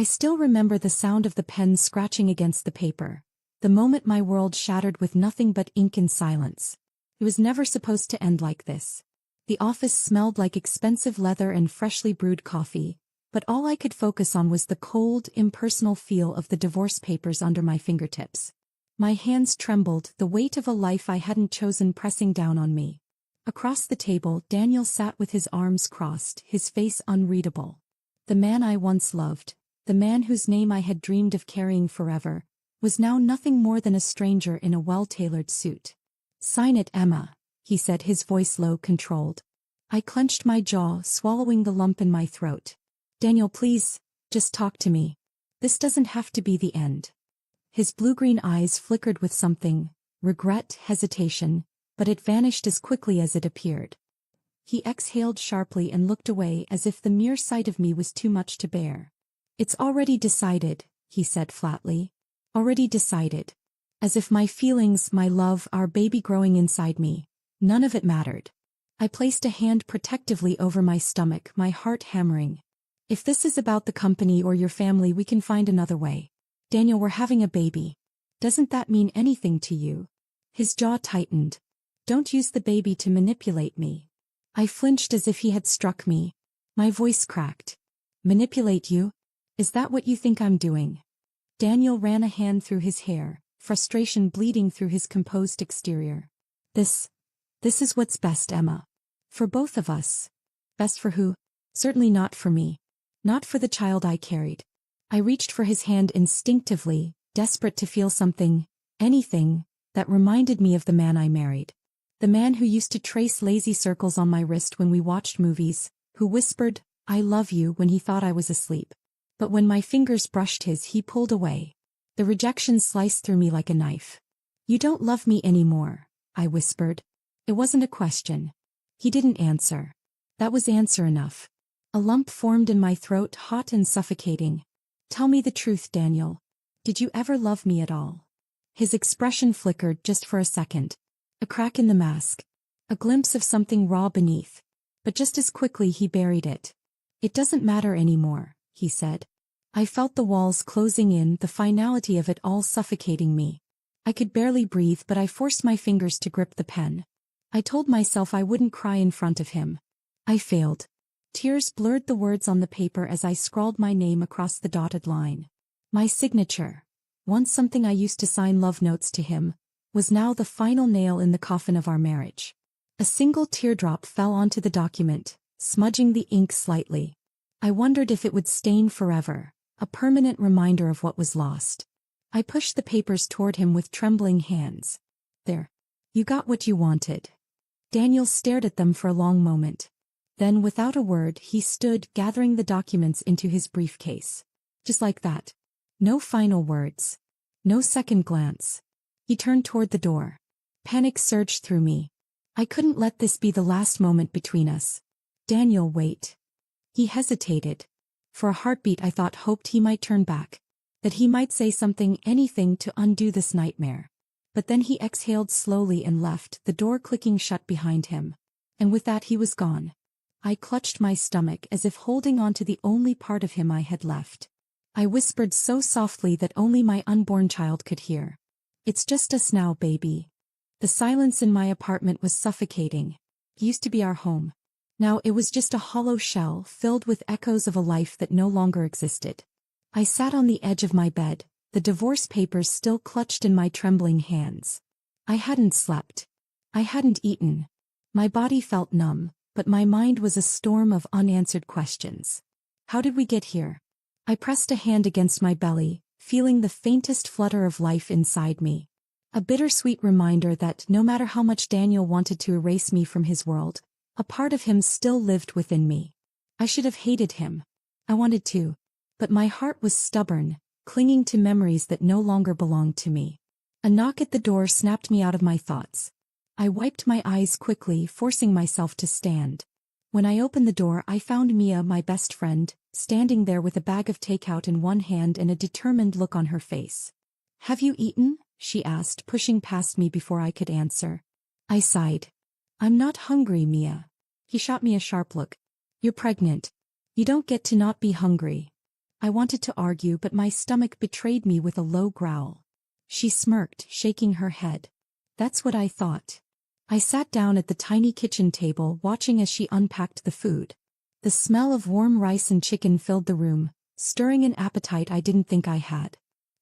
I still remember the sound of the pen scratching against the paper, the moment my world shattered with nothing but ink and silence. It was never supposed to end like this. The office smelled like expensive leather and freshly brewed coffee, but all I could focus on was the cold, impersonal feel of the divorce papers under my fingertips. My hands trembled, the weight of a life I hadn't chosen pressing down on me. Across the table, Daniel sat with his arms crossed, his face unreadable. The man I once loved, the man whose name I had dreamed of carrying forever, was now nothing more than a stranger in a well-tailored suit. "Sign it, Emma," he said, his voice low, controlled. I clenched my jaw, swallowing the lump in my throat. "Daniel, please, just talk to me. This doesn't have to be the end." His blue-green eyes flickered with something, regret, hesitation, but it vanished as quickly as it appeared. He exhaled sharply and looked away as if the mere sight of me was too much to bear. "It's already decided," he said flatly. "Already decided. As if my feelings, my love, our baby growing inside me, none of it mattered." I placed a hand protectively over my stomach, my heart hammering. "If this is about the company or your family, we can find another way. Daniel, we're having a baby. Doesn't that mean anything to you?" His jaw tightened. "Don't use the baby to manipulate me." I flinched as if he had struck me. My voice cracked. "Manipulate you? Is that what you think I'm doing?" Daniel ran a hand through his hair, frustration bleeding through his composed exterior. This is what's best, Emma. For both of us." "Best for who?" "Certainly not for me. Not for the child I carried." I reached for his hand instinctively, desperate to feel something, anything, that reminded me of the man I married. The man who used to trace lazy circles on my wrist when we watched movies, who whispered, "I love you," when he thought I was asleep. But when my fingers brushed his, he pulled away. The rejection sliced through me like a knife. "You don't love me anymore," I whispered. It wasn't a question. He didn't answer. That was answer enough. A lump formed in my throat, hot and suffocating. "Tell me the truth, Daniel. Did you ever love me at all?" His expression flickered just for a second. A crack in the mask. A glimpse of something raw beneath. But just as quickly he buried it. "It doesn't matter anymore," he said. I felt the walls closing in, the finality of it all suffocating me. I could barely breathe, but I forced my fingers to grip the pen. I told myself I wouldn't cry in front of him. I failed. Tears blurred the words on the paper as I scrawled my name across the dotted line. My signature, once something I used to sign love notes to him, was now the final nail in the coffin of our marriage. A single teardrop fell onto the document, smudging the ink slightly. I wondered if it would stain forever, a permanent reminder of what was lost. I pushed the papers toward him with trembling hands. "There. You got what you wanted." Daniel stared at them for a long moment. Then, without a word, he stood, gathering the documents into his briefcase. Just like that. No final words. No second glance. He turned toward the door. Panic surged through me. I couldn't let this be the last moment between us. "Daniel, wait." He hesitated. For a heartbeat I hoped he might turn back. That he might say something, anything to undo this nightmare. But then he exhaled slowly and left, the door clicking shut behind him. And with that he was gone. I clutched my stomach as if holding on to the only part of him I had left. I whispered so softly that only my unborn child could hear. "It's just us now, baby." The silence in my apartment was suffocating. It used to be our home. Now it was just a hollow shell filled with echoes of a life that no longer existed. I sat on the edge of my bed, the divorce papers still clutched in my trembling hands. I hadn't slept. I hadn't eaten. My body felt numb, but my mind was a storm of unanswered questions. How did we get here? I pressed a hand against my belly, feeling the faintest flutter of life inside me. A bittersweet reminder that no matter how much Daniel wanted to erase me from his world, a part of him still lived within me. I should have hated him. I wanted to. But my heart was stubborn, clinging to memories that no longer belonged to me. A knock at the door snapped me out of my thoughts. I wiped my eyes quickly, forcing myself to stand. When I opened the door, I found Mia, my best friend, standing there with a bag of takeout in one hand and a determined look on her face. "Have you eaten?" she asked, pushing past me before I could answer. I sighed. "I'm not hungry, Mia." He shot me a sharp look. "You're pregnant. You don't get to not be hungry." I wanted to argue, but my stomach betrayed me with a low growl. She smirked, shaking her head. That's what I thought. I sat down at the tiny kitchen table, watching as she unpacked the food. The smell of warm rice and chicken filled the room, stirring an appetite I didn't think I had.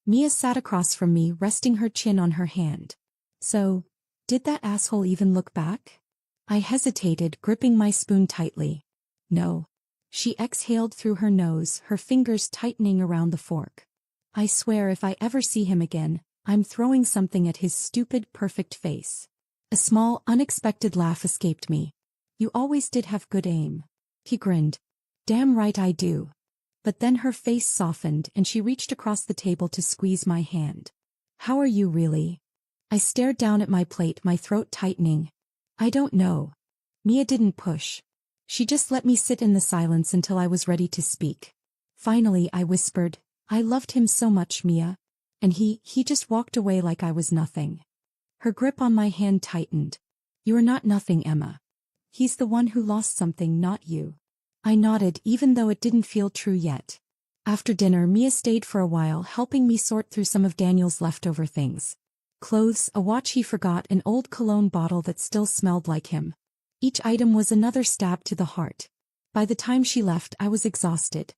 Mia sat across from me, resting her chin on her hand. So, did that asshole even look back? I hesitated, gripping my spoon tightly. No. She exhaled through her nose, her fingers tightening around the fork. I swear if I ever see him again, I'm throwing something at his stupid, perfect face. A small, unexpected laugh escaped me. You always did have good aim. He grinned. Damn right I do. But then her face softened and she reached across the table to squeeze my hand. How are you really? I stared down at my plate, my throat tightening. I don't know. Mia didn't push. She just let me sit in the silence until I was ready to speak. Finally I whispered, I loved him so much, Mia. And he just walked away like I was nothing. Her grip on my hand tightened. You are not nothing, Emma. He's the one who lost something, not you. I nodded, even though it didn't feel true yet. After dinner, Mia stayed for a while, helping me sort through some of Daniel's leftover things. Clothes, a watch he forgot, an old cologne bottle that still smelled like him. Each item was another stab to the heart. By the time she left, I was exhausted.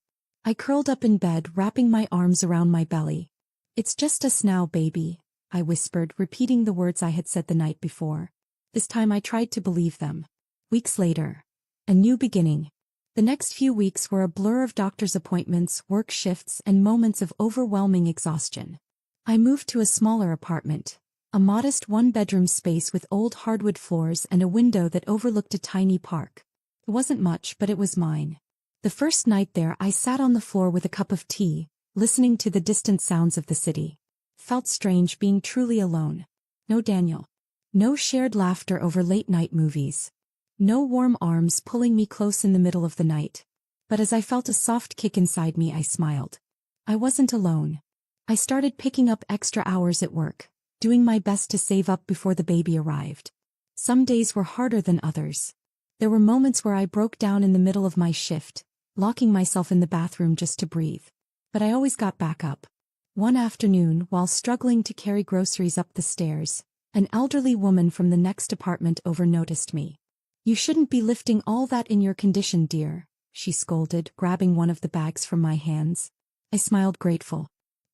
I curled up in bed, wrapping my arms around my belly. It's just us now, baby, I whispered, repeating the words I had said the night before. This time I tried to believe them. Weeks later. A new beginning. The next few weeks were a blur of doctor's appointments, work shifts, and moments of overwhelming exhaustion. I moved to a smaller apartment, a modest one-bedroom space with old hardwood floors and a window that overlooked a tiny park. It wasn't much, but it was mine. The first night there, I sat on the floor with a cup of tea, listening to the distant sounds of the city. Felt strange being truly alone. No Daniel. No shared laughter over late-night movies. No warm arms pulling me close in the middle of the night. But as I felt a soft kick inside me, I smiled. I wasn't alone. I started picking up extra hours at work, doing my best to save up before the baby arrived. Some days were harder than others. There were moments where I broke down in the middle of my shift, locking myself in the bathroom just to breathe. But I always got back up. One afternoon, while struggling to carry groceries up the stairs, an elderly woman from the next apartment over noticed me. You shouldn't be lifting all that in your condition, dear, she scolded, grabbing one of the bags from my hands. I smiled, grateful.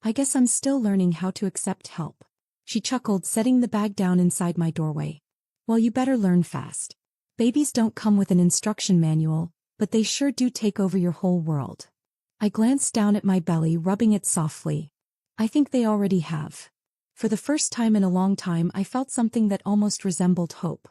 I guess I'm still learning how to accept help. She chuckled, setting the bag down inside my doorway. Well, you better learn fast. Babies don't come with an instruction manual, but they sure do take over your whole world. I glanced down at my belly, rubbing it softly. I think they already have. For the first time in a long time, I felt something that almost resembled hope.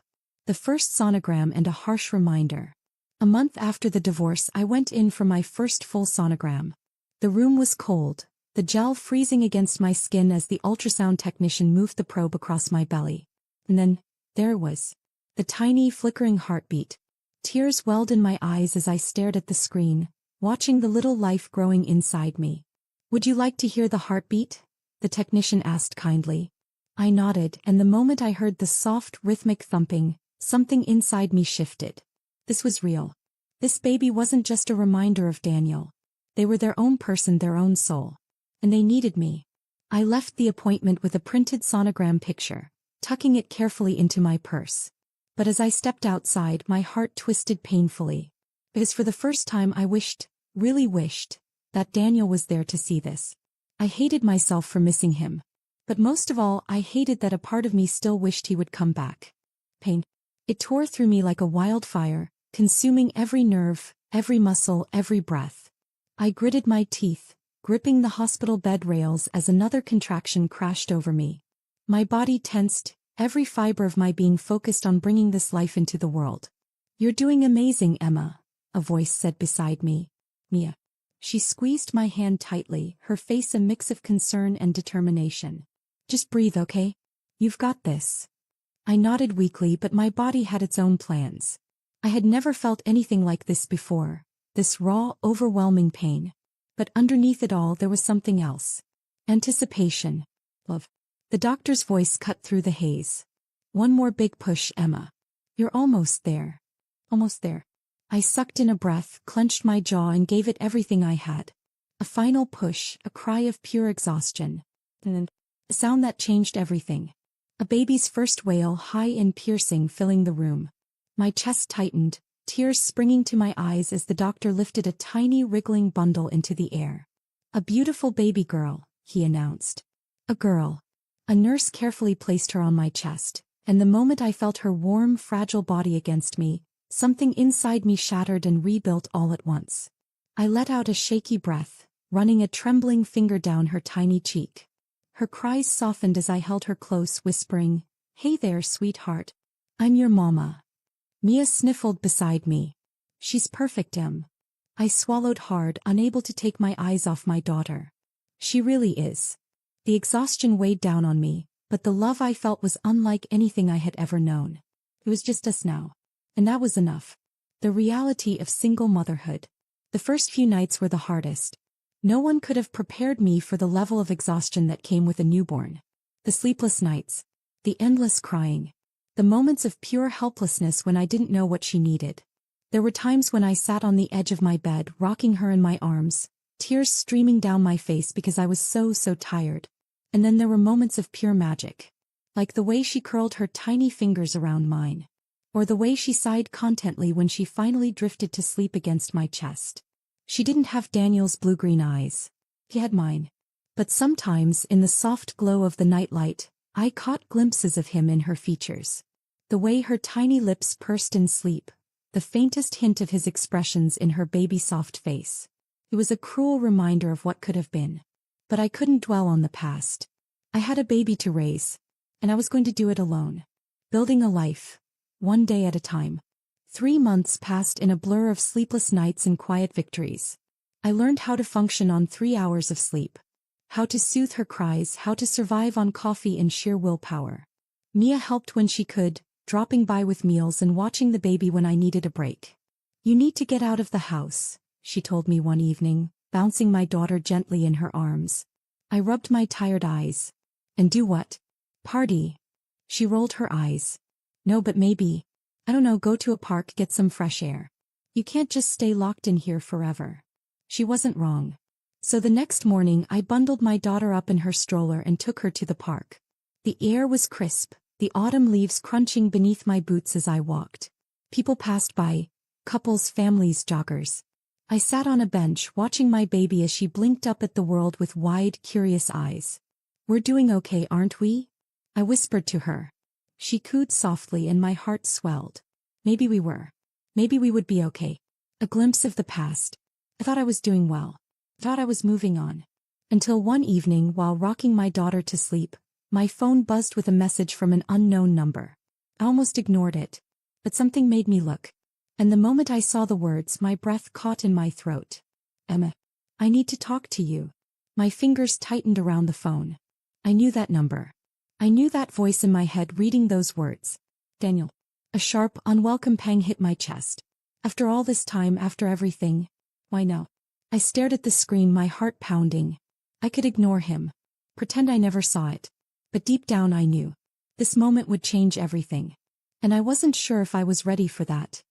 The first sonogram and a harsh reminder. A month after the divorce, I went in for my first full sonogram. The room was cold, the gel freezing against my skin as the ultrasound technician moved the probe across my belly. And then, there it was. The tiny, flickering heartbeat. Tears welled in my eyes as I stared at the screen, watching the little life growing inside me. Would you like to hear the heartbeat? The technician asked kindly. I nodded, and the moment I heard the soft, rhythmic thumping, something inside me shifted. This was real. This baby wasn't just a reminder of Daniel. They were their own person, their own soul. And they needed me. I left the appointment with a printed sonogram picture, tucking it carefully into my purse. But as I stepped outside, my heart twisted painfully. Because for the first time I wished, really wished, that Daniel was there to see this. I hated myself for missing him. But most of all, I hated that a part of me still wished he would come back. Pain. It tore through me like a wildfire, consuming every nerve, every muscle, every breath. I gritted my teeth, gripping the hospital bed rails as another contraction crashed over me. My body tensed, every fiber of my being focused on bringing this life into the world. You're doing amazing, Emma, a voice said beside me. Mia. She squeezed my hand tightly, her face a mix of concern and determination. Just breathe, okay? You've got this. I nodded weakly, but my body had its own plans. I had never felt anything like this before, this raw, overwhelming pain. But underneath it all there was something else. Anticipation. Love. The doctor's voice cut through the haze. One more big push, Emma. You're almost there. Almost there. I sucked in a breath, clenched my jaw and gave it everything I had. A final push, a cry of pure exhaustion. And a sound that changed everything. A baby's first wail, high and piercing, filling the room. My chest tightened, tears springing to my eyes as the doctor lifted a tiny wriggling bundle into the air. A beautiful baby girl, he announced. A girl. A nurse carefully placed her on my chest, and the moment I felt her warm, fragile body against me, something inside me shattered and rebuilt all at once. I let out a shaky breath, running a trembling finger down her tiny cheek. Her cries softened as I held her close, whispering, "Hey there, sweetheart. I'm your mama." Mia sniffled beside me. "She's perfect, Em." I swallowed hard, unable to take my eyes off my daughter. She really is. The exhaustion weighed down on me, but the love I felt was unlike anything I had ever known. It was just us now. And that was enough. The reality of single motherhood. The first few nights were the hardest. No one could have prepared me for the level of exhaustion that came with a newborn. The sleepless nights. The endless crying. The moments of pure helplessness when I didn't know what she needed. There were times when I sat on the edge of my bed, rocking her in my arms, tears streaming down my face because I was so tired. And then there were moments of pure magic. Like the way she curled her tiny fingers around mine. Or the way she sighed contently when she finally drifted to sleep against my chest. She didn't have Daniel's blue-green eyes. He had mine. But sometimes, in the soft glow of the nightlight, I caught glimpses of him in her features. The way her tiny lips pursed in sleep, the faintest hint of his expressions in her baby-soft face. It was a cruel reminder of what could have been. But I couldn't dwell on the past. I had a baby to raise, and I was going to do it alone. Building a life, one day at a time. 3 months passed in a blur of sleepless nights and quiet victories. I learned how to function on 3 hours of sleep. How to soothe her cries, how to survive on coffee and sheer willpower. Mia helped when she could, dropping by with meals and watching the baby when I needed a break. "You need to get out of the house," she told me one evening, bouncing my daughter gently in her arms. I rubbed my tired eyes. "And do what? Party?" She rolled her eyes. "No, but maybe. I don't know, go to a park, get some fresh air. You can't just stay locked in here forever." She wasn't wrong. So the next morning I bundled my daughter up in her stroller and took her to the park. The air was crisp, the autumn leaves crunching beneath my boots as I walked. People passed by, couples, families, joggers. I sat on a bench watching my baby as she blinked up at the world with wide, curious eyes. "We're doing okay, aren't we?" I whispered to her. She cooed softly and my heart swelled. Maybe we were. Maybe we would be okay. A glimpse of the past. I thought I was doing well. I thought I was moving on. Until one evening, while rocking my daughter to sleep, my phone buzzed with a message from an unknown number. I almost ignored it. But something made me look. And the moment I saw the words, my breath caught in my throat. "Emma, I need to talk to you." My fingers tightened around the phone. I knew that number. I knew that voice in my head reading those words. "Daniel." A sharp, unwelcome pang hit my chest. After all this time, after everything? Why no? I stared at the screen, my heart pounding. I could ignore him. Pretend I never saw it. But deep down I knew. This moment would change everything. And I wasn't sure if I was ready for that.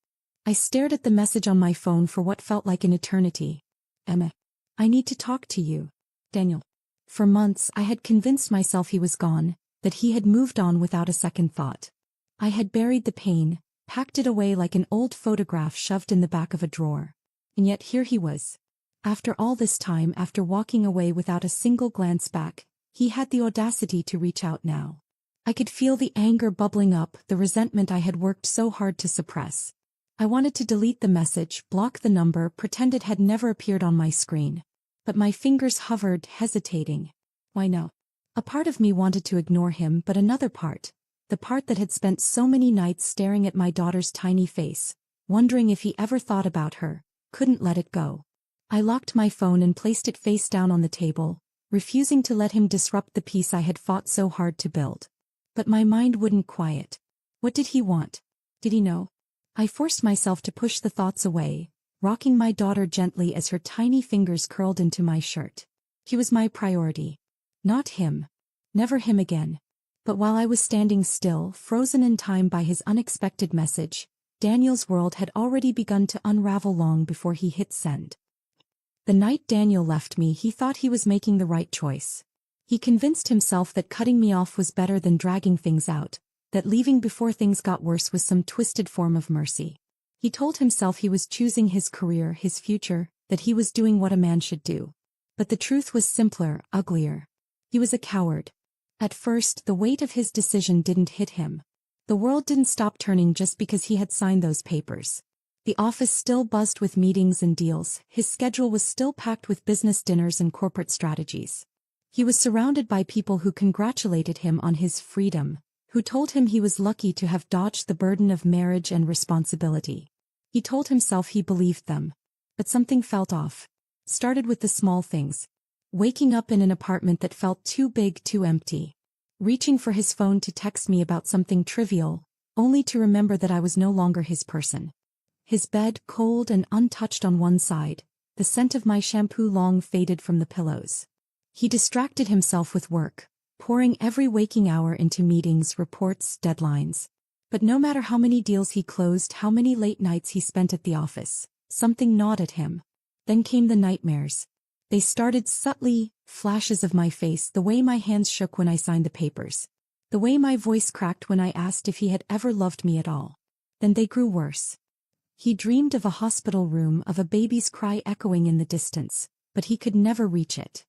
I stared at the message on my phone for what felt like an eternity. "Emma, I need to talk to you. Daniel." For months I had convinced myself he was gone, that he had moved on without a second thought. I had buried the pain, packed it away like an old photograph shoved in the back of a drawer. And yet here he was. After all this time, after walking away without a single glance back, he had the audacity to reach out now. I could feel the anger bubbling up, the resentment I had worked so hard to suppress. I wanted to delete the message, block the number, pretend it had never appeared on my screen. But my fingers hovered, hesitating. Why no? A part of me wanted to ignore him, but another part, the part that had spent so many nights staring at my daughter's tiny face, wondering if he ever thought about her, couldn't let it go. I locked my phone and placed it face down on the table, refusing to let him disrupt the peace I had fought so hard to build. But my mind wouldn't quiet. What did he want? Did he know? I forced myself to push the thoughts away, rocking my daughter gently as her tiny fingers curled into my shirt. He was my priority. Not him. Never him again. But while I was standing still, frozen in time by his unexpected message, Daniel's world had already begun to unravel long before he hit send. The night Daniel left me, he thought he was making the right choice. He convinced himself that cutting me off was better than dragging things out, that leaving before things got worse was some twisted form of mercy. He told himself he was choosing his career, his future, that he was doing what a man should do. But the truth was simpler, uglier. He was a coward. At first, the weight of his decision didn't hit him. The world didn't stop turning just because he had signed those papers. The office still buzzed with meetings and deals, his schedule was still packed with business dinners and corporate strategies. He was surrounded by people who congratulated him on his freedom, who told him he was lucky to have dodged the burden of marriage and responsibility. He told himself he believed them. But something felt off. Started with the small things. Waking up in an apartment that felt too big, too empty. Reaching for his phone to text me about something trivial, only to remember that I was no longer his person. His bed cold and untouched on one side, the scent of my shampoo long faded from the pillows. He distracted himself with work, pouring every waking hour into meetings, reports, deadlines. But no matter how many deals he closed, how many late nights he spent at the office, something gnawed at him. Then came the nightmares. They started subtly, flashes of my face, the way my hands shook when I signed the papers. The way my voice cracked when I asked if he had ever loved me at all. Then they grew worse. He dreamed of a hospital room, of a baby's cry echoing in the distance, but he could never reach it.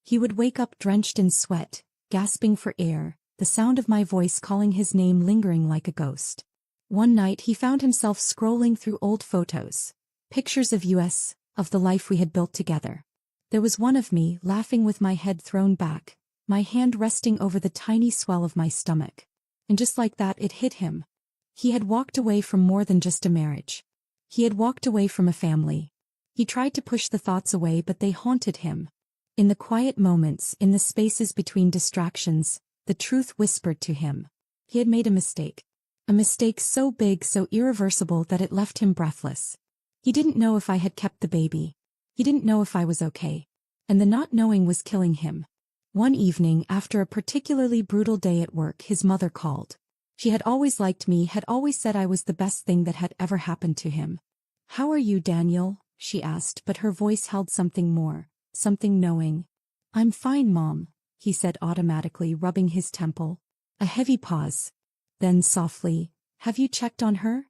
He would wake up drenched in sweat, gasping for air, the sound of my voice calling his name lingering like a ghost. One night he found himself scrolling through old photos, pictures of us, of the life we had built together. There was one of me, laughing with my head thrown back, my hand resting over the tiny swell of my stomach. And just like that it hit him. He had walked away from more than just a marriage. He had walked away from a family. He tried to push the thoughts away, but they haunted him. In the quiet moments, in the spaces between distractions, the truth whispered to him. He had made a mistake. A mistake so big, so irreversible that it left him breathless. He didn't know if I had kept the baby. He didn't know if I was okay. And the not knowing was killing him. One evening, after a particularly brutal day at work, his mother called. She had always liked me, had always said I was the best thing that had ever happened to him. "How are you, Daniel?" she asked, but her voice held something more, something knowing. "I'm fine, Mom," he said automatically, rubbing his temple. A heavy pause. Then softly, "Have you checked on her?"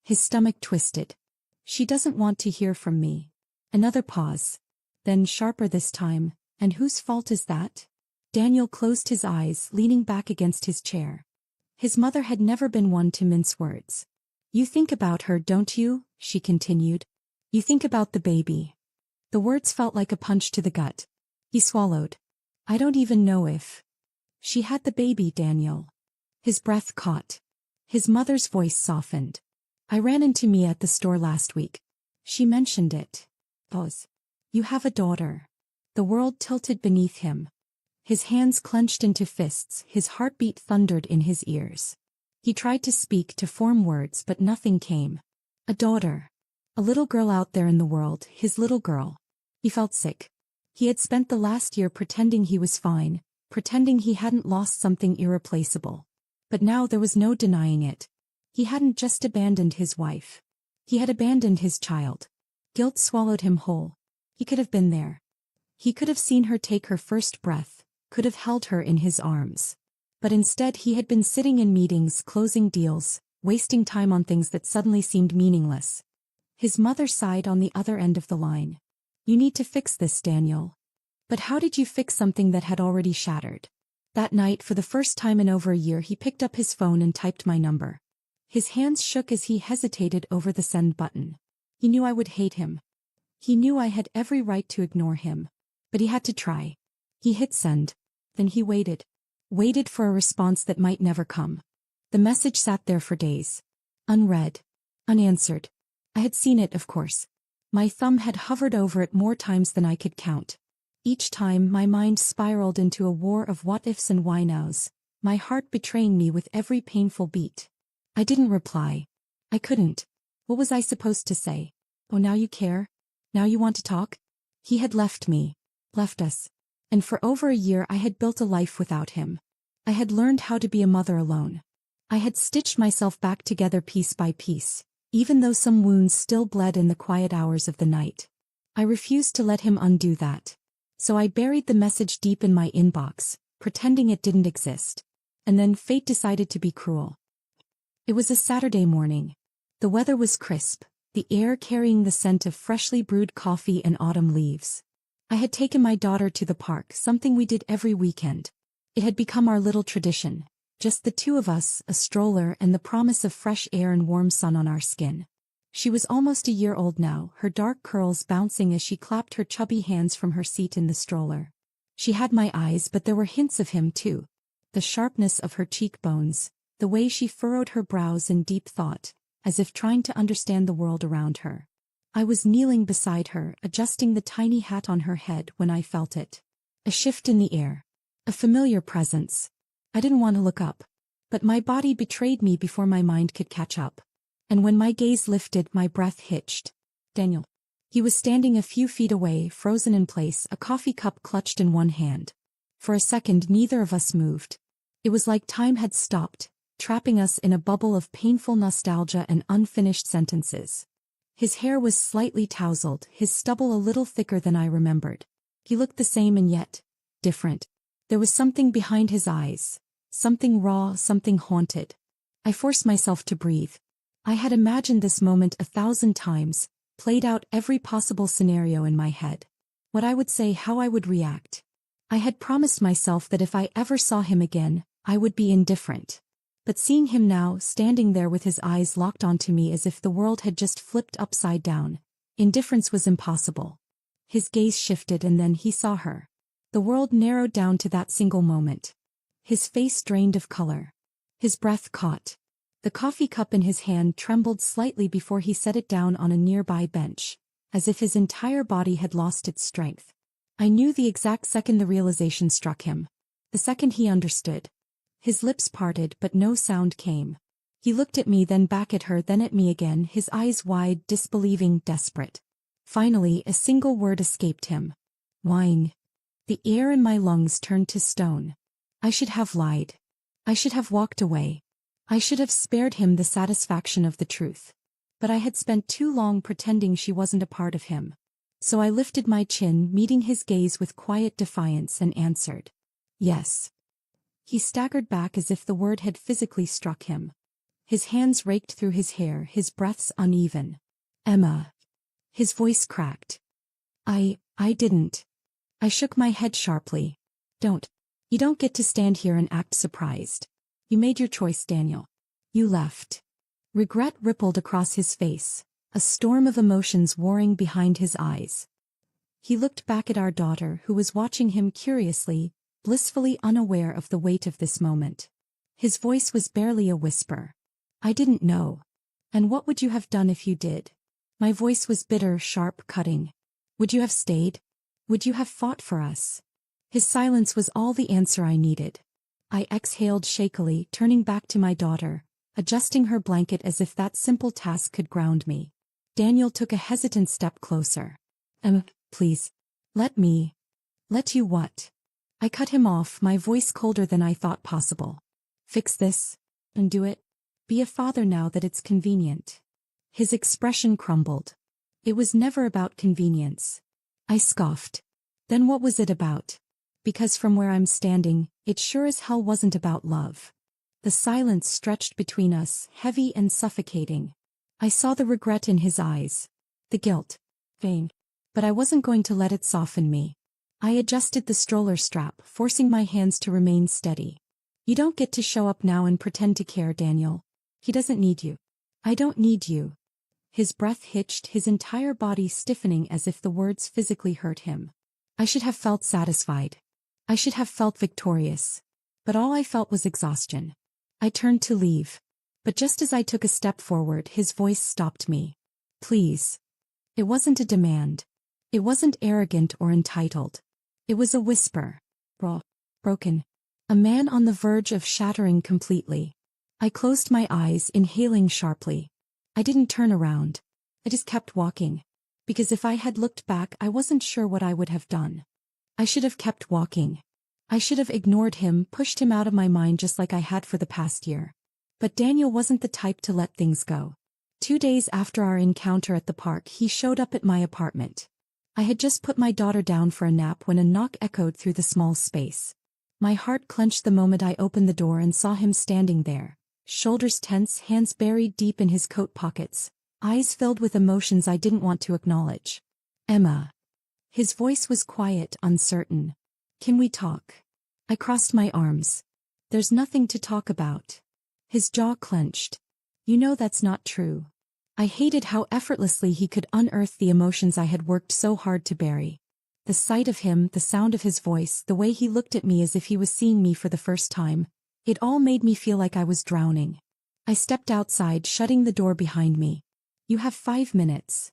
His stomach twisted. "She doesn't want to hear from me." Another pause. Then sharper this time, "And whose fault is that?" Daniel closed his eyes, leaning back against his chair. His mother had never been one to mince words. "You think about her, don't you?" she continued. "You think about the baby." The words felt like a punch to the gut. He swallowed. "I don't even know if she had the baby, Daniel." His breath caught. His mother's voice softened. "I ran into Mia at the store last week. She mentioned it." Pause. "You have a daughter." The world tilted beneath him. His hands clenched into fists, his heartbeat thundered in his ears. He tried to speak, to form words, but nothing came. A daughter. A little girl out there in the world, his little girl. He felt sick. He had spent the last year pretending he was fine, pretending he hadn't lost something irreplaceable. But now there was no denying it. He hadn't just abandoned his wife. He had abandoned his child. Guilt swallowed him whole. He could have been there. He could have seen her take her first breath, could have held her in his arms. But instead he had been sitting in meetings, closing deals, wasting time on things that suddenly seemed meaningless. His mother sighed on the other end of the line. "You need to fix this, Daniel." But how did you fix something that had already shattered? That night, for the first time in over a year, he picked up his phone and typed my number. His hands shook as he hesitated over the send button. He knew I would hate him. He knew I had every right to ignore him. But he had to try. He hit send. Then he waited. Waited for a response that might never come. The message sat there for days. Unread. Unanswered. I had seen it, of course. My thumb had hovered over it more times than I could count. Each time my mind spiraled into a war of what-ifs and why-nows, my heart betraying me with every painful beat. I didn't reply. I couldn't. What was I supposed to say? "Oh, now you care? Now you want to talk?" He had left me. Left us. And for over a year I had built a life without him. I had learned how to be a mother alone. I had stitched myself back together piece by piece, even though some wounds still bled in the quiet hours of the night. I refused to let him undo that. So I buried the message deep in my inbox, pretending it didn't exist. And then fate decided to be cruel. It was a Saturday morning. The weather was crisp, the air carrying the scent of freshly brewed coffee and autumn leaves. I had taken my daughter to the park, something we did every weekend. It had become our little tradition, just the two of us, a stroller and the promise of fresh air and warm sun on our skin. She was almost a year old now, her dark curls bouncing as she clapped her chubby hands from her seat in the stroller. She had my eyes, but there were hints of him too. The sharpness of her cheekbones, the way she furrowed her brows in deep thought, as if trying to understand the world around her. I was kneeling beside her, adjusting the tiny hat on her head when I felt it. A shift in the air. A familiar presence. I didn't want to look up. But my body betrayed me before my mind could catch up. And when my gaze lifted, my breath hitched. Daniel. He was standing a few feet away, frozen in place, a coffee cup clutched in one hand. For a second neither of us moved. It was like time had stopped, trapping us in a bubble of painful nostalgia and unfinished sentences. His hair was slightly tousled, his stubble a little thicker than I remembered. He looked the same and yet different. There was something behind his eyes, something raw, something haunted. I forced myself to breathe. I had imagined this moment 1,000 times, played out every possible scenario in my head. What I would say, how I would react. I had promised myself that if I ever saw him again, I would be indifferent. But seeing him now, standing there with his eyes locked onto me as if the world had just flipped upside down, indifference was impossible. His gaze shifted and then he saw her. The world narrowed down to that single moment. His face drained of color. His breath caught. The coffee cup in his hand trembled slightly before he set it down on a nearby bench, as if his entire body had lost its strength. I knew the exact second the realization struck him. The second he understood. His lips parted but no sound came. He looked at me, then back at her, then at me again, his eyes wide, disbelieving, desperate. Finally, a single word escaped him. Wine. The air in my lungs turned to stone. I should have lied. I should have walked away. I should have spared him the satisfaction of the truth. But I had spent too long pretending she wasn't a part of him. So I lifted my chin, meeting his gaze with quiet defiance, and answered. Yes. He staggered back as if the word had physically struck him. His hands raked through his hair, his breaths uneven. Emma. His voice cracked. I didn't. I shook my head sharply. You don't get to stand here and act surprised. You made your choice, Daniel. You left. Regret rippled across his face, a storm of emotions warring behind his eyes. He looked back at our daughter, who was watching him curiously, blissfully unaware of the weight of this moment. His voice was barely a whisper. I didn't know. And what would you have done if you did? My voice was bitter, sharp, cutting. Would you have stayed? Would you have fought for us? His silence was all the answer I needed. I exhaled shakily, turning back to my daughter, adjusting her blanket as if that simple task could ground me. Daniel took a hesitant step closer. Please. Let me. Let you what? I cut him off, my voice colder than I thought possible. Fix this. And do it. Be a father now that it's convenient. His expression crumbled. It was never about convenience. I scoffed. Then what was it about? Because from where I'm standing, it sure as hell wasn't about love. The silence stretched between us, heavy and suffocating. I saw the regret in his eyes. The guilt. Vain. But I wasn't going to let it soften me. I adjusted the stroller strap, forcing my hands to remain steady. You don't get to show up now and pretend to care, Daniel. He doesn't need you. I don't need you. His breath hitched, his entire body stiffening as if the words physically hurt him. I should have felt satisfied. I should have felt victorious. But all I felt was exhaustion. I turned to leave. But just as I took a step forward, his voice stopped me. Please. It wasn't a demand. It wasn't arrogant or entitled. It was a whisper. Raw. Broken. A man on the verge of shattering completely. I closed my eyes, inhaling sharply. I didn't turn around. I just kept walking. Because if I had looked back, I wasn't sure what I would have done. I should have kept walking. I should have ignored him, pushed him out of my mind just like I had for the past year. But Daniel wasn't the type to let things go. 2 days after our encounter at the park, he showed up at my apartment. I had just put my daughter down for a nap when a knock echoed through the small space. My heart clenched the moment I opened the door and saw him standing there, shoulders tense, hands buried deep in his coat pockets, eyes filled with emotions I didn't want to acknowledge. Emma. His voice was quiet, uncertain. Can we talk? I crossed my arms. There's nothing to talk about. His jaw clenched. You know that's not true. I hated how effortlessly he could unearth the emotions I had worked so hard to bury. The sight of him, the sound of his voice, the way he looked at me as if he was seeing me for the first time, it all made me feel like I was drowning. I stepped outside, shutting the door behind me. You have 5 minutes.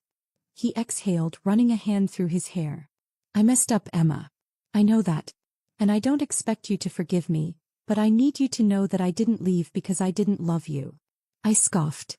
He exhaled, running a hand through his hair. I messed up, Emma. I know that. And I don't expect you to forgive me, but I need you to know that I didn't leave because I didn't love you. I scoffed.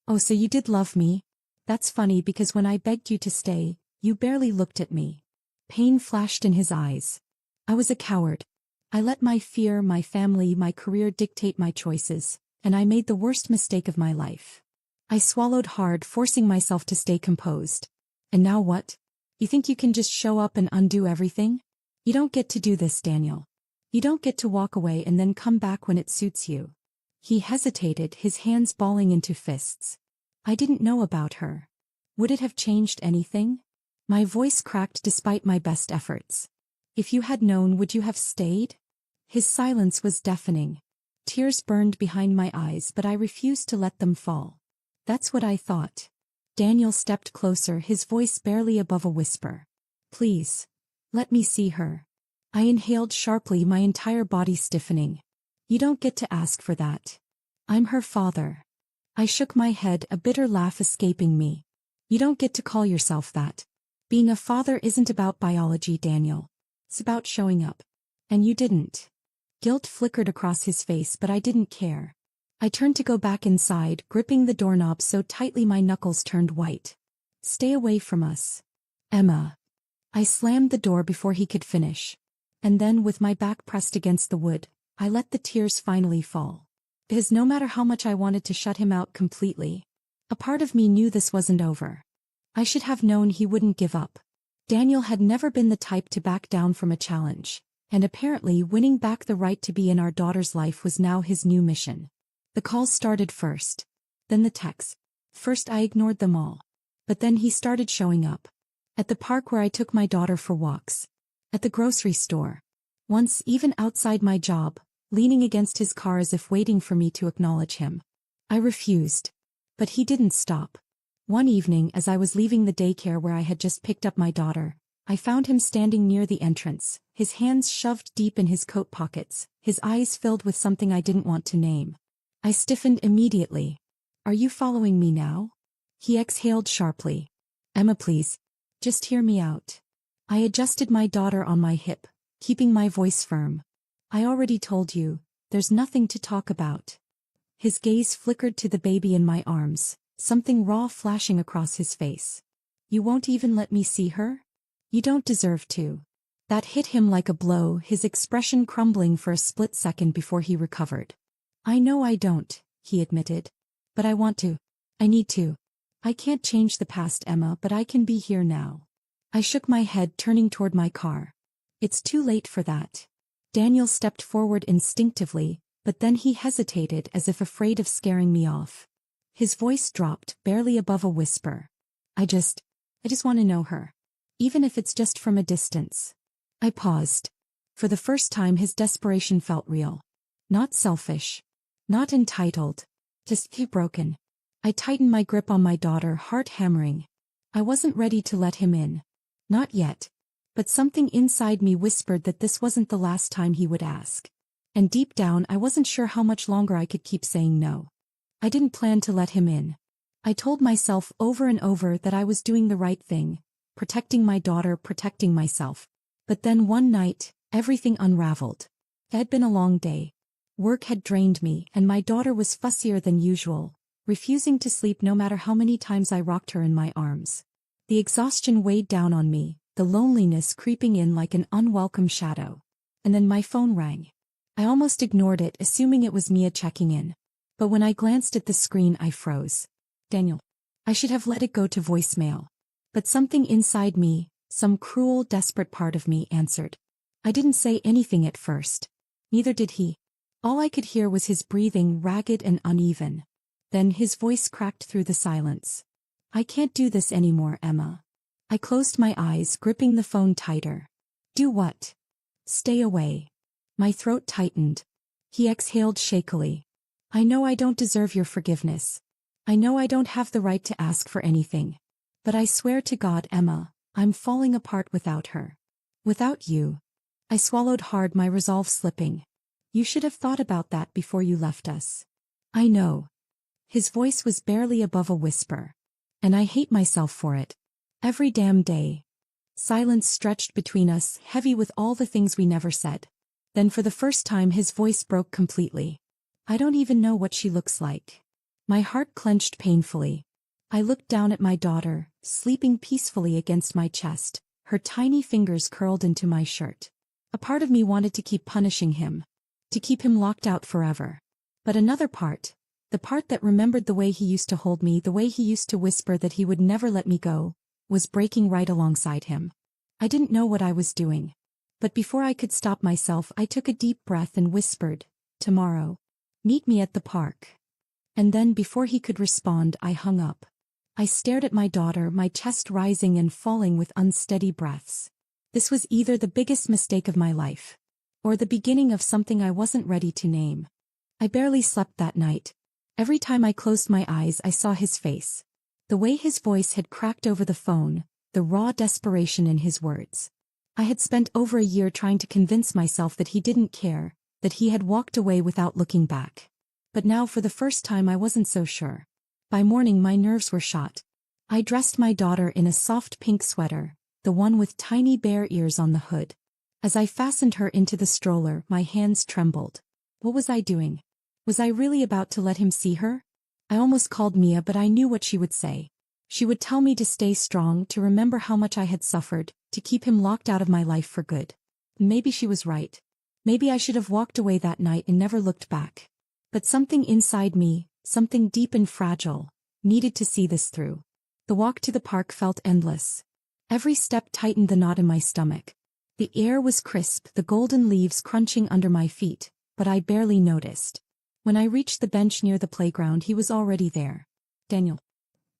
Oh, so you did love me? That's funny because when I begged you to stay, you barely looked at me. Pain flashed in his eyes. I was a coward. I let my fear, my family, my career dictate my choices, and I made the worst mistake of my life. I swallowed hard, forcing myself to stay composed. And now what? You think you can just show up and undo everything? You don't get to do this, Daniel. You don't get to walk away and then come back when it suits you. He hesitated, his hands balling into fists. I didn't know about her. Would it have changed anything? My voice cracked despite my best efforts. If you had known, would you have stayed? His silence was deafening. Tears burned behind my eyes, but I refused to let them fall. That's what I thought. Daniel stepped closer, his voice barely above a whisper. Please. Let me see her. I inhaled sharply, my entire body stiffening. You don't get to ask for that. I'm her father. I shook my head, a bitter laugh escaping me. You don't get to call yourself that. Being a father isn't about biology, Daniel. It's about showing up. And you didn't. Guilt flickered across his face, but I didn't care. I turned to go back inside, gripping the doorknob so tightly my knuckles turned white. Stay away from us. Emma. I slammed the door before he could finish. And then, with my back pressed against the wood, I let the tears finally fall. Because no matter how much I wanted to shut him out completely, a part of me knew this wasn't over. I should have known he wouldn't give up. Daniel had never been the type to back down from a challenge, and apparently winning back the right to be in our daughter's life was now his new mission. The calls started first. Then the texts. First I ignored them all. But then he started showing up. At the park where I took my daughter for walks. At the grocery store. Once even outside my job, leaning against his car as if waiting for me to acknowledge him. I refused. But he didn't stop. One evening, as I was leaving the daycare where I had just picked up my daughter, I found him standing near the entrance, his hands shoved deep in his coat pockets, his eyes filled with something I didn't want to name. I stiffened immediately. Are you following me now? He exhaled sharply. Emma, please. Just hear me out. I adjusted my daughter on my hip, keeping my voice firm. I already told you, there's nothing to talk about. His gaze flickered to the baby in my arms, something raw flashing across his face. You won't even let me see her? You don't deserve to. That hit him like a blow, his expression crumbling for a split second before he recovered. I know I don't, he admitted. But I want to. I need to. I can't change the past, Emma, but I can be here now. I shook my head, turning toward my car. It's too late for that. Daniel stepped forward instinctively, but then he hesitated as if afraid of scaring me off. His voice dropped, barely above a whisper. I just want to know her. Even if it's just from a distance. I paused. For the first time his desperation felt real. Not selfish. Not entitled. Just broken. I tightened my grip on my daughter, heart hammering. I wasn't ready to let him in. Not yet. But something inside me whispered that this wasn't the last time he would ask. And deep down I wasn't sure how much longer I could keep saying no. I didn't plan to let him in. I told myself over and over that I was doing the right thing, protecting my daughter, protecting myself. But then one night, everything unraveled. It had been a long day. Work had drained me, and my daughter was fussier than usual, refusing to sleep no matter how many times I rocked her in my arms. The exhaustion weighed down on me, the loneliness creeping in like an unwelcome shadow. And then my phone rang. I almost ignored it, assuming it was Mia checking in. But when I glanced at the screen I froze. Daniel. I should have let it go to voicemail. But something inside me, Some cruel, desperate part of me answered. I didn't say anything at first. Neither did he. All I could hear was his breathing, ragged and uneven. Then his voice cracked through the silence. I can't do this anymore, Emma. I closed my eyes, gripping the phone tighter. Do what? Stay away. My throat tightened. He exhaled shakily. I know I don't deserve your forgiveness. I know I don't have the right to ask for anything. But I swear to God, Emma, I'm falling apart without her. Without you. I swallowed hard, my resolve slipping. You should have thought about that before you left us. I know. His voice was barely above a whisper. And I hate myself for it. Every damn day. Silence stretched between us, heavy with all the things we never said. Then for the first time his voice broke completely. I don't even know what she looks like. My heart clenched painfully. I looked down at my daughter, sleeping peacefully against my chest, her tiny fingers curled into my shirt. A part of me wanted to keep punishing him. To keep him locked out forever. But another part, the part that remembered the way he used to hold me, the way he used to whisper that he would never let me go, was breaking right alongside him. I didn't know what I was doing. But before I could stop myself, I took a deep breath and whispered, tomorrow. Meet me at the park. And then before he could respond, I hung up. I stared at my daughter, my chest rising and falling with unsteady breaths. This was either the biggest mistake of my life, or the beginning of something I wasn't ready to name. I barely slept that night. Every time I closed my eyes, I saw his face. The way his voice had cracked over the phone, the raw desperation in his words. I had spent over a year trying to convince myself that he didn't care, that he had walked away without looking back. But now for the first time I wasn't so sure. By morning my nerves were shot. I dressed my daughter in a soft pink sweater, the one with tiny bear ears on the hood. As I fastened her into the stroller, my hands trembled. What was I doing? Was I really about to let him see her? I almost called Mia, but I knew what she would say. She would tell me to stay strong, to remember how much I had suffered, to keep him locked out of my life for good. Maybe she was right. Maybe I should have walked away that night and never looked back. But something inside me, something deep and fragile, needed to see this through. The walk to the park felt endless. Every step tightened the knot in my stomach. The air was crisp, the golden leaves crunching under my feet, but I barely noticed. When I reached the bench near the playground, he was already there. Daniel.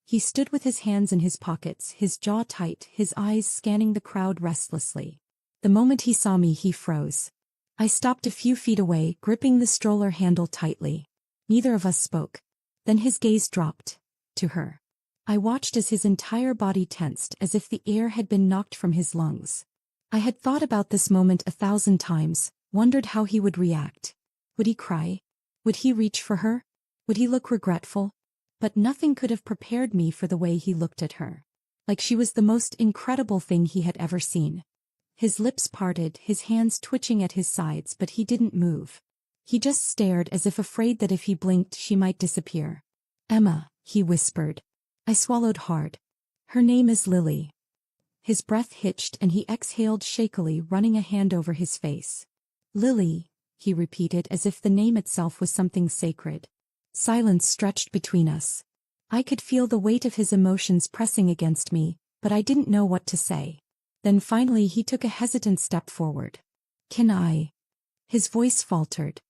He stood with his hands in his pockets, his jaw tight, his eyes scanning the crowd restlessly. The moment he saw me, he froze. I stopped a few feet away, gripping the stroller handle tightly. Neither of us spoke. Then his gaze dropped. To her. I watched as his entire body tensed, as if the air had been knocked from his lungs. I had thought about this moment 1,000 times, wondered how he would react. Would he cry? Would he reach for her? Would he look regretful? But nothing could have prepared me for the way he looked at her. Like she was the most incredible thing he had ever seen. His lips parted, his hands twitching at his sides, but he didn't move. He just stared as if afraid that if he blinked she might disappear. Emma, he whispered. I swallowed hard. Her name is Lily. His breath hitched and he exhaled shakily, running a hand over his face. Lily, he repeated as if the name itself was something sacred. Silence stretched between us. I could feel the weight of his emotions pressing against me, but I didn't know what to say. Then finally he took a hesitant step forward. Can I? His voice faltered.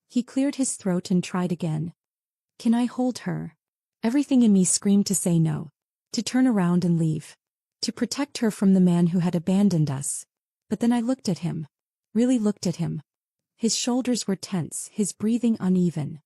He cleared his throat and tried again. Can I hold her? Everything in me screamed to say no. To turn around and leave. To protect her from the man who had abandoned us. But then I looked at him. Really looked at him. His shoulders were tense, his breathing uneven.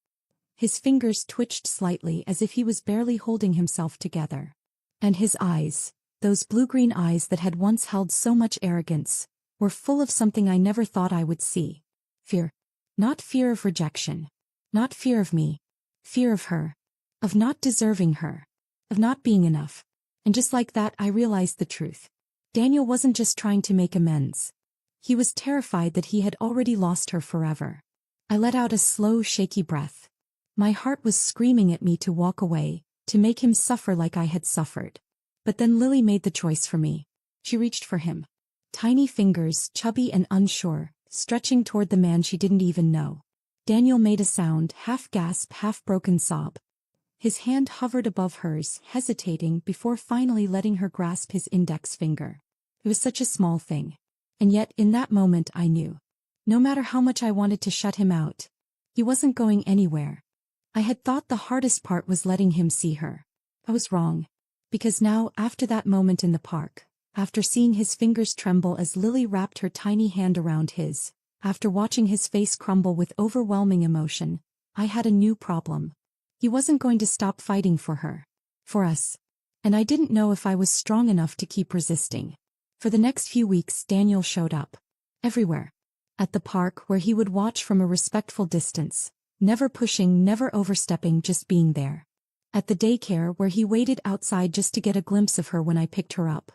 His fingers twitched slightly as if he was barely holding himself together. And his eyes, those blue-green eyes that had once held so much arrogance, were full of something I never thought I would see. Fear. Not fear of rejection. Not fear of me. Fear of her. Of not deserving her. Of not being enough. And just like that I realized the truth. Daniel wasn't just trying to make amends. He was terrified that he had already lost her forever. I let out a slow, shaky breath. My heart was screaming at me to walk away, to make him suffer like I had suffered. But then Lily made the choice for me. She reached for him. Tiny fingers, chubby and unsure, stretching toward the man she didn't even know. Daniel made a sound, half gasp, half broken sob. His hand hovered above hers, hesitating before finally letting her grasp his index finger. It was such a small thing. And yet, in that moment I knew. No matter how much I wanted to shut him out, he wasn't going anywhere. I had thought the hardest part was letting him see her. I was wrong. Because now, after that moment in the park, after seeing his fingers tremble as Lily wrapped her tiny hand around his, after watching his face crumble with overwhelming emotion, I had a new problem. He wasn't going to stop fighting for her. For us. And I didn't know if I was strong enough to keep resisting. For the next few weeks, Daniel showed up. Everywhere. At the park, where he would watch from a respectful distance, never pushing, never overstepping, just being there. At the daycare, where he waited outside just to get a glimpse of her when I picked her up.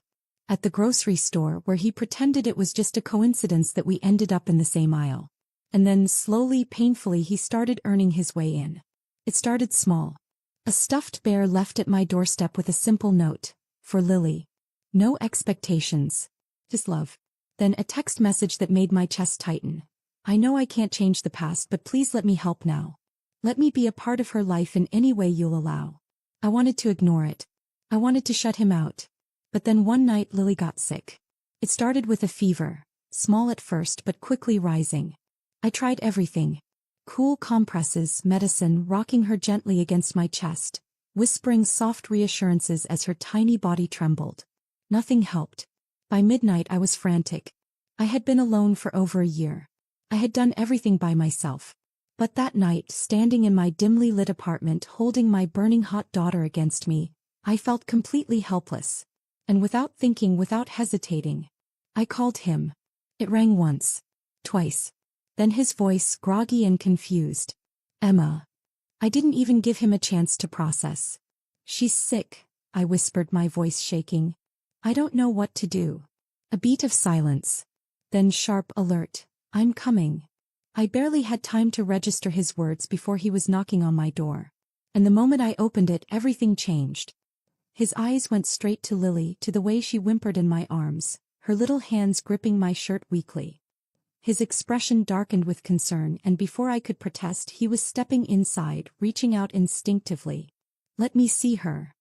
At the grocery store, where he pretended it was just a coincidence that we ended up in the same aisle. And then, slowly, painfully, he started earning his way in. It started small. A stuffed bear left at my doorstep with a simple note. For Lily. No expectations. Just love. Then a text message that made my chest tighten. I know I can't change the past, but please let me help now. Let me be a part of her life in any way you'll allow. I wanted to ignore it. I wanted to shut him out. But then one night Lily got sick. It started with a fever, small at first but quickly rising. I tried everything. Cool compresses, medicine, rocking her gently against my chest, whispering soft reassurances as her tiny body trembled. Nothing helped. By midnight I was frantic. I had been alone for over a year. I had done everything by myself. But that night, standing in my dimly lit apartment holding my burning hot daughter against me, I felt completely helpless. And without thinking, without hesitating, I called him. It rang once. Twice. Then his voice, groggy and confused. Emma. I didn't even give him a chance to process. She's sick, I whispered, my voice shaking. I don't know what to do. A beat of silence. Then sharp alert. I'm coming. I barely had time to register his words before he was knocking on my door. And the moment I opened it, everything changed. His eyes went straight to Lily, to the way she whimpered in my arms, her little hands gripping my shirt weakly. His expression darkened with concern, and before I could protest, he was stepping inside, reaching out instinctively. Let me see her.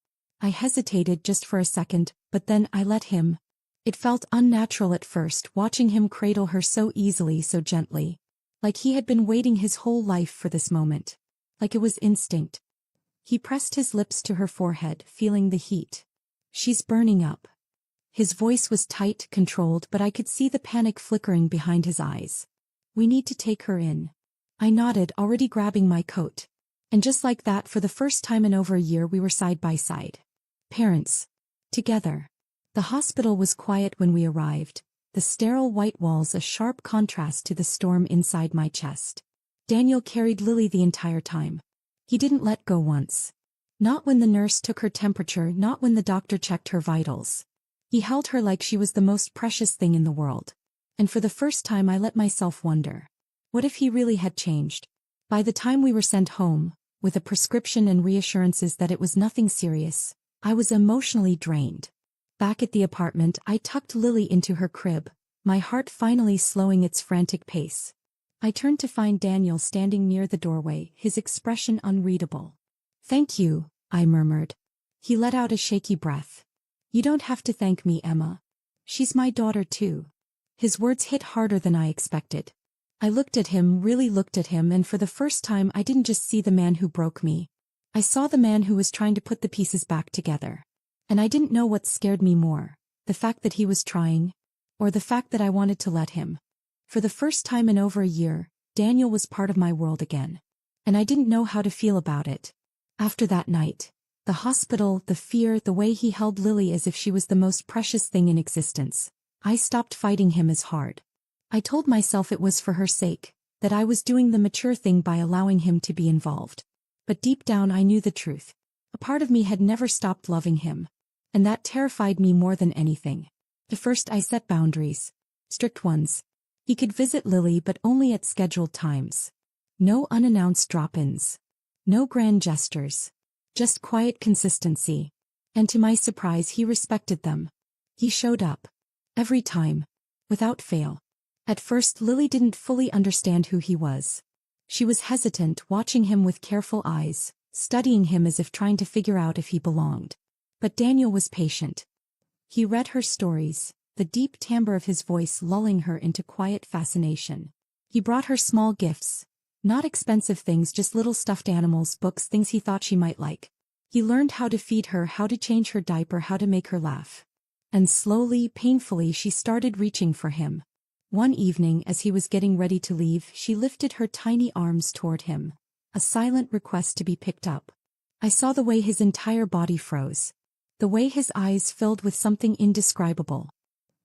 I hesitated just for a second, but then I let him. It felt unnatural at first, watching him cradle her so easily, so gently. Like he had been waiting his whole life for this moment. Like it was instinct. He pressed his lips to her forehead, feeling the heat. She's burning up. His voice was tight, controlled, but I could see the panic flickering behind his eyes. We need to take her in. I nodded, already grabbing my coat. And just like that, for the first time in over a year, we were side by side. Parents. Together. The hospital was quiet when we arrived, the sterile white walls a sharp contrast to the storm inside my chest. Daniel carried Lily the entire time. He didn't let go once. Not when the nurse took her temperature, not when the doctor checked her vitals. He held her like she was the most precious thing in the world. And for the first time I let myself wonder. What if he really had changed? By the time we were sent home, with a prescription and reassurances that it was nothing serious, I was emotionally drained. Back at the apartment, I tucked Lily into her crib, my heart finally slowing its frantic pace. I turned to find Daniel standing near the doorway, his expression unreadable. Thank you, I murmured. He let out a shaky breath. You don't have to thank me, Emma. She's my daughter too. His words hit harder than I expected. I looked at him, really looked at him, and for the first time I didn't just see the man who broke me. I saw the man who was trying to put the pieces back together. And I didn't know what scared me more, the fact that he was trying, or the fact that I wanted to let him. For the first time in over a year, Daniel was part of my world again. And I didn't know how to feel about it. After that night, the hospital, the fear, the way he held Lily as if she was the most precious thing in existence, I stopped fighting him as hard. I told myself it was for her sake, that I was doing the mature thing by allowing him to be involved. But deep down I knew the truth. A part of me had never stopped loving him. And that terrified me more than anything. At first I set boundaries. Strict ones. He could visit Lily, but only at scheduled times. No unannounced drop-ins. No grand gestures. Just quiet consistency. And to my surprise he respected them. He showed up. Every time. Without fail. At first Lily didn't fully understand who he was. She was hesitant, watching him with careful eyes, studying him as if trying to figure out if he belonged. But Daniel was patient. He read her stories, the deep timbre of his voice lulling her into quiet fascination. He brought her small gifts. Not expensive things, just little stuffed animals, books, things he thought she might like. He learned how to feed her, how to change her diaper, how to make her laugh. And slowly, painfully, she started reaching for him. One evening, as he was getting ready to leave, she lifted her tiny arms toward him. A silent request to be picked up. I saw the way his entire body froze. The way his eyes filled with something indescribable.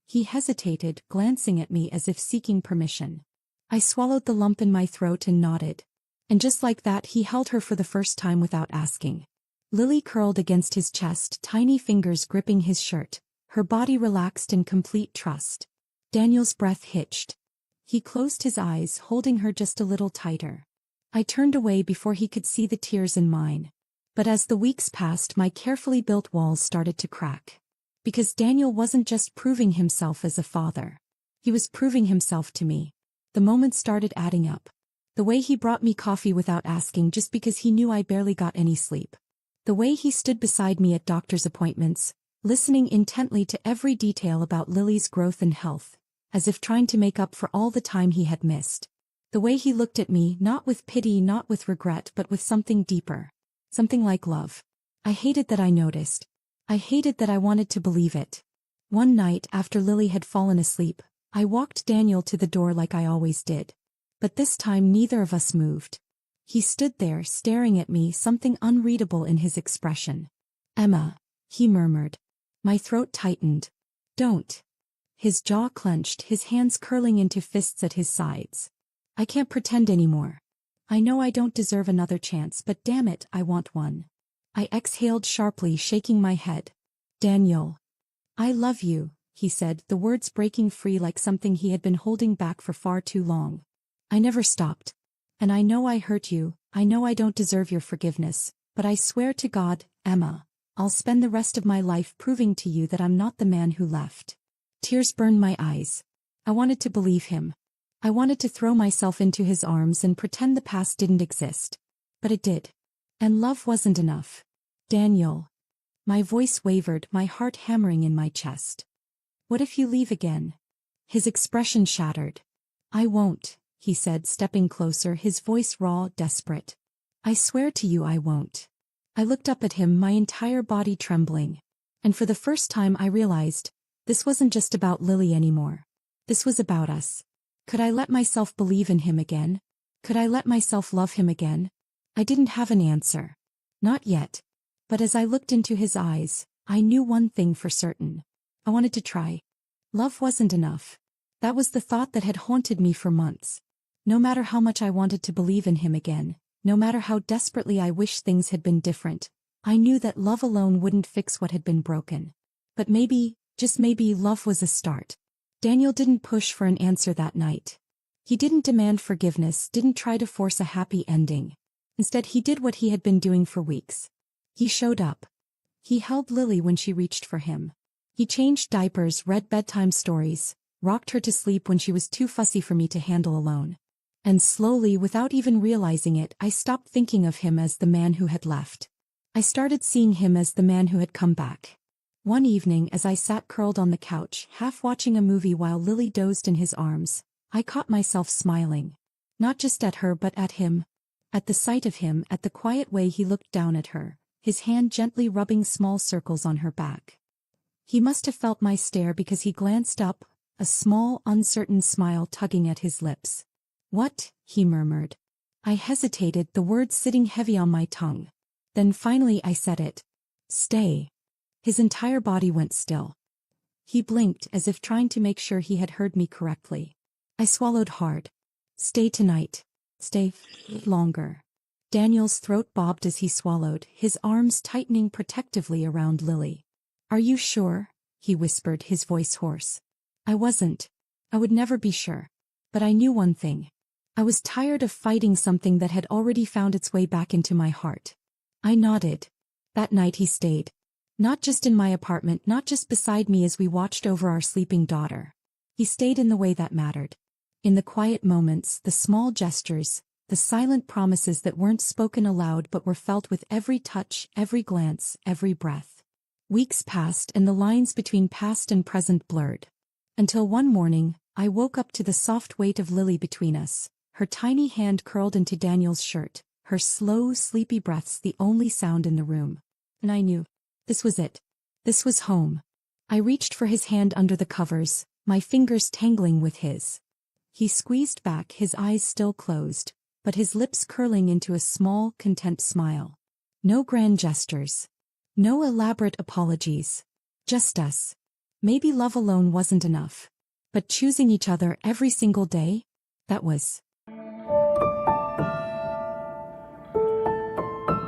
He hesitated, glancing at me as if seeking permission. I swallowed the lump in my throat and nodded. And just like that, he held her for the first time without asking. Lily curled against his chest, tiny fingers gripping his shirt, her body relaxed in complete trust. Daniel's breath hitched. He closed his eyes, holding her just a little tighter. I turned away before he could see the tears in mine. But as the weeks passed, my carefully built walls started to crack. Because Daniel wasn't just proving himself as a father. He was proving himself to me. The moments started adding up. The way he brought me coffee without asking just because he knew I barely got any sleep. The way he stood beside me at doctor's appointments, listening intently to every detail about Lily's growth and health, as if trying to make up for all the time he had missed. The way he looked at me, not with pity, not with regret, but with something deeper. Something like love. I hated that I noticed. I hated that I wanted to believe it. One night, after Lily had fallen asleep, I walked Daniel to the door like I always did. But this time neither of us moved. He stood there, staring at me, something unreadable in his expression. "Emma," he murmured. My throat tightened. "Don't." His jaw clenched, his hands curling into fists at his sides. "I can't pretend anymore. I know I don't deserve another chance, but damn it, I want one." I exhaled sharply, shaking my head. "Daniel. I love you," he said, the words breaking free like something he had been holding back for far too long. "I never stopped. And I know I hurt you, I know I don't deserve your forgiveness, but I swear to God, Emma, I'll spend the rest of my life proving to you that I'm not the man who left." Tears burned my eyes. I wanted to believe him. I wanted to throw myself into his arms and pretend the past didn't exist. But it did. And love wasn't enough. "Daniel." My voice wavered, my heart hammering in my chest. "What if you leave again?" His expression shattered. "I won't," he said, stepping closer, his voice raw, desperate. "I swear to you I won't." I looked up at him, my entire body trembling. And for the first time I realized, this wasn't just about Lily anymore. This was about us. Could I let myself believe in him again? Could I let myself love him again? I didn't have an answer. Not yet. But as I looked into his eyes, I knew one thing for certain. I wanted to try. Love wasn't enough. That was the thought that had haunted me for months. No matter how much I wanted to believe in him again, no matter how desperately I wished things had been different, I knew that love alone wouldn't fix what had been broken. But maybe, just maybe, love was a start. Daniel didn't push for an answer that night. He didn't demand forgiveness, didn't try to force a happy ending. Instead, he did what he had been doing for weeks. He showed up. He held Lily when she reached for him. He changed diapers, read bedtime stories, rocked her to sleep when she was too fussy for me to handle alone. And slowly, without even realizing it, I stopped thinking of him as the man who had left. I started seeing him as the man who had come back. One evening, as I sat curled on the couch, half watching a movie while Lily dozed in his arms, I caught myself smiling. Not just at her but at him. At the sight of him, at the quiet way he looked down at her, his hand gently rubbing small circles on her back. He must have felt my stare because he glanced up, a small, uncertain smile tugging at his lips. "What?" he murmured. I hesitated, the words sitting heavy on my tongue. Then finally I said it. "Stay." His entire body went still. He blinked as if trying to make sure he had heard me correctly. I swallowed hard. "Stay tonight. Stay longer." Daniel's throat bobbed as he swallowed, his arms tightening protectively around Lily. "Are you sure?" he whispered, his voice hoarse. I wasn't. I would never be sure. But I knew one thing. I was tired of fighting something that had already found its way back into my heart. I nodded. That night he stayed. Not just in my apartment, not just beside me as we watched over our sleeping daughter. He stayed in the way that mattered. In the quiet moments, the small gestures, the silent promises that weren't spoken aloud but were felt with every touch, every glance, every breath. Weeks passed and the lines between past and present blurred. Until one morning, I woke up to the soft weight of Lily between us, her tiny hand curled into Daniel's shirt, her slow, sleepy breaths the only sound in the room. And I knew. This was it. This was home. I reached for his hand under the covers, my fingers tangling with his. He squeezed back, his eyes still closed, but his lips curling into a small, content smile. No grand gestures. No elaborate apologies. Just us. Maybe love alone wasn't enough. But choosing each other every single day? That was.